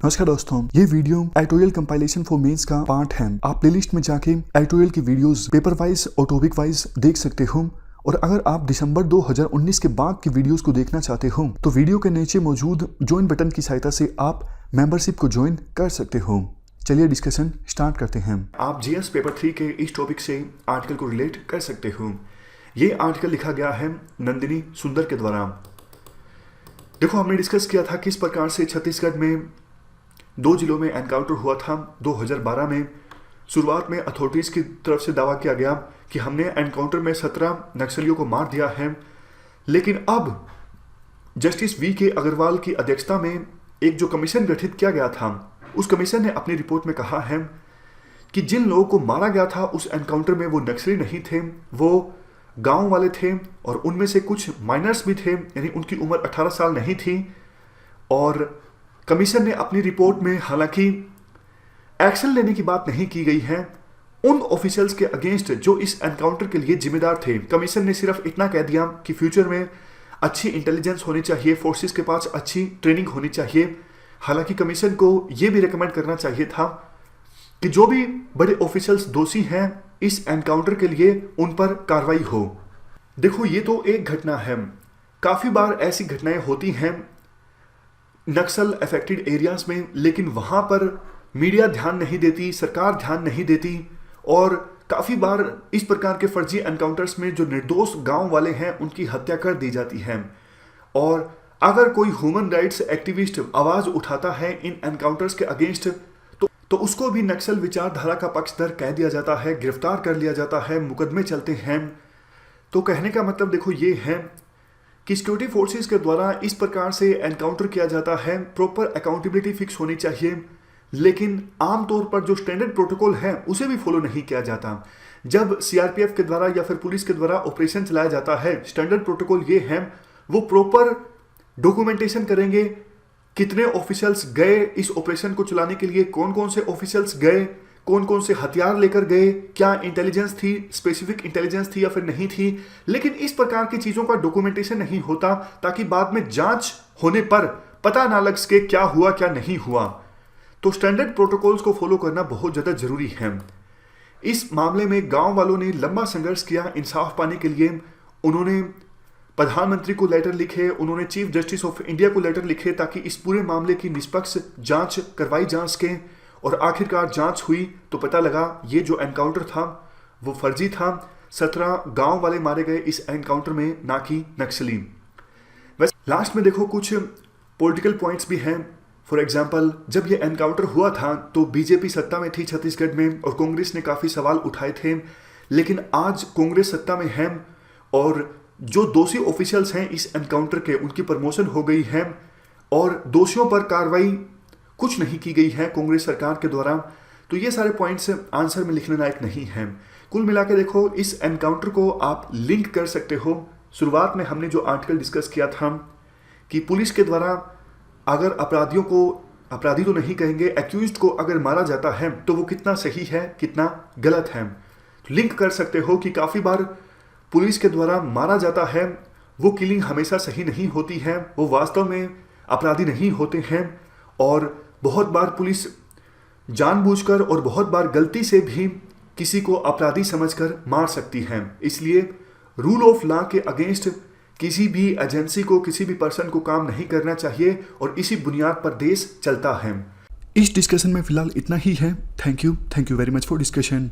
नमस्कार दोस्तों, ये video editorial compilation for mains का पार्ट है। आप प्लेलिस्ट में जाके एडिटोरियल की वीडियोस पेपर वाइज और टॉपिक वाइज देख सकते हो। और अगर आप दिसंबर 2019 के बाद की वीडियोस को देखना चाहते हो तो वीडियो के नीचे मौजूद ज्वाइन बटन की सहायता से आप मेंबरशिप को ज्वाइन कर सकते हो। चलिए डिस्कशन स्टार्ट करते हैं। आप जीएस पेपर 3 के इस टॉपिक से आर्टिकल को रिलेट कर सकते हो। ये आर्टिकल लिखा गया है नंदिनी सुंदर के द्वारा। देखो, हमने डिस्कस किया था किस प्रकार से छत्तीसगढ़ में 2 जिलों में एनकाउंटर हुआ था 2012 में। शुरुआत में अथॉरिटीज़ की तरफ से दावा किया गया कि हमने एनकाउंटर में 17 नक्सलियों को मार दिया है, लेकिन अब जस्टिस वी के अग्रवाल की अध्यक्षता में एक जो कमीशन गठित किया गया था, उस कमीशन ने अपनी रिपोर्ट में कहा है कि जिन लोगों को मारा गया था उस एनकाउंटर में वो नक्सली नहीं थे, वो गाँव वाले थे और उनमें से कुछ माइनर्स भी थे, यानी उनकी उम्र 18 साल नहीं थी। और कमीशन ने अपनी रिपोर्ट में हालांकि एक्शन लेने की बात नहीं की गई है उन ऑफिशियल्स के अगेंस्ट जो इस एनकाउंटर के लिए जिम्मेदार थे। कमीशन ने सिर्फ इतना कह दिया कि फ्यूचर में अच्छी इंटेलिजेंस होनी चाहिए, फोर्सेस के पास अच्छी ट्रेनिंग होनी चाहिए। हालांकि कमीशन को यह भी रिकमेंड करना चाहिए था कि जो भी बड़े ऑफिशियल्स दोषी हैं इस एनकाउंटर के लिए उन पर कार्रवाई हो। देखो, ये तो एक घटना है, काफी बार ऐसी घटनाएं होती हैं नक्सल अफेक्टेड एरियाज में, लेकिन वहां पर मीडिया ध्यान नहीं देती, सरकार ध्यान नहीं देती। और काफी बार इस प्रकार के फर्जी एनकाउंटर्स में जो निर्दोष गांव वाले हैं उनकी हत्या कर दी जाती है। और अगर कोई ह्यूमन राइट्स एक्टिविस्ट आवाज उठाता है इन एनकाउंटर्स के अगेंस्ट तो उसको भी नक्सल विचारधारा का पक्षधर कह दिया जाता है, गिरफ्तार कर लिया जाता है, मुकदमे चलते हैं। तो कहने का मतलब देखो ये है कि सिक्योरिटी फोर्सेस के द्वारा इस प्रकार से एनकाउंटर किया जाता है, प्रॉपर अकाउंटेबिलिटी फिक्स होनी चाहिए, लेकिन आमतौर पर जो स्टैंडर्ड प्रोटोकॉल है उसे भी फॉलो नहीं किया जाता। जब सीआरपीएफ के द्वारा या फिर पुलिस के द्वारा ऑपरेशन चलाया जाता है, स्टैंडर्ड प्रोटोकॉल ये है वो प्रॉपर डॉक्यूमेंटेशन करेंगे, कितने ऑफिशियल्स गए इस ऑपरेशन को चलाने के लिए, कौन कौन से ऑफिशियल्स गए, कौन कौन से हथियार लेकर गए, क्या इंटेलिजेंस थी, स्पेसिफिक इंटेलिजेंस थी या फिर नहीं थी। लेकिन इस प्रकार की चीजों का डॉक्यूमेंटेशन नहीं होता ताकि बाद में जांच होने पर पता ना लग सके क्या हुआ क्या नहीं हुआ। तो स्टैंडर्ड प्रोटोकॉल्स को फॉलो करना बहुत ज्यादा जरूरी है। इस मामले में गांव वालों ने लंबा संघर्ष किया इंसाफ पाने के लिए। उन्होंने प्रधानमंत्री को लेटर लिखे, उन्होंने चीफ जस्टिस ऑफ इंडिया को लेटर लिखे ताकि इस पूरे मामले की निष्पक्ष जांच करवाई जा सके। और आखिरकार जांच हुई तो पता लगा ये जो एनकाउंटर था वो फर्जी था। 17 गांव वाले मारे गए इस एनकाउंटर में, ना कि नक्सली। वैसे लास्ट में देखो कुछ पॉलिटिकल पॉइंट्स भी हैं। फॉर एग्जांपल, जब ये एनकाउंटर हुआ था तो बीजेपी सत्ता में थी छत्तीसगढ़ में और कांग्रेस ने काफी सवाल उठाए थे, लेकिन आज कांग्रेस सत्ता में है और जो दोषी ऑफिशियल्स हैं इस एनकाउंटर के उनकी प्रमोशन हो गई है और दोषियों पर कार्रवाई कुछ नहीं की गई है कांग्रेस सरकार के द्वारा। तो ये सारे पॉइंट्स आंसर में लिखने लायक नहीं हैं। कुल मिला के देखो, इस एनकाउंटर को आप लिंक कर सकते हो। शुरुआत में हमने जो आर्टिकल डिस्कस किया था कि पुलिस के द्वारा अगर अपराधियों को, अपराधी तो नहीं कहेंगे, एक्यूज्ड को अगर मारा जाता है तो वो कितना सही है कितना गलत है। तो लिंक कर सकते हो कि काफी बार पुलिस के द्वारा मारा जाता है, वो किलिंग हमेशा सही नहीं होती है, वो वास्तव में अपराधी नहीं होते हैं। और बहुत बार पुलिस जानबूझकर और बहुत बार गलती से भी किसी को अपराधी समझकर मार सकती है। इसलिए रूल ऑफ लॉ के अगेंस्ट किसी भी एजेंसी को, किसी भी पर्सन को काम नहीं करना चाहिए और इसी बुनियाद पर देश चलता है। इस डिस्कशन में फिलहाल इतना ही है। Thank you very much for discussion.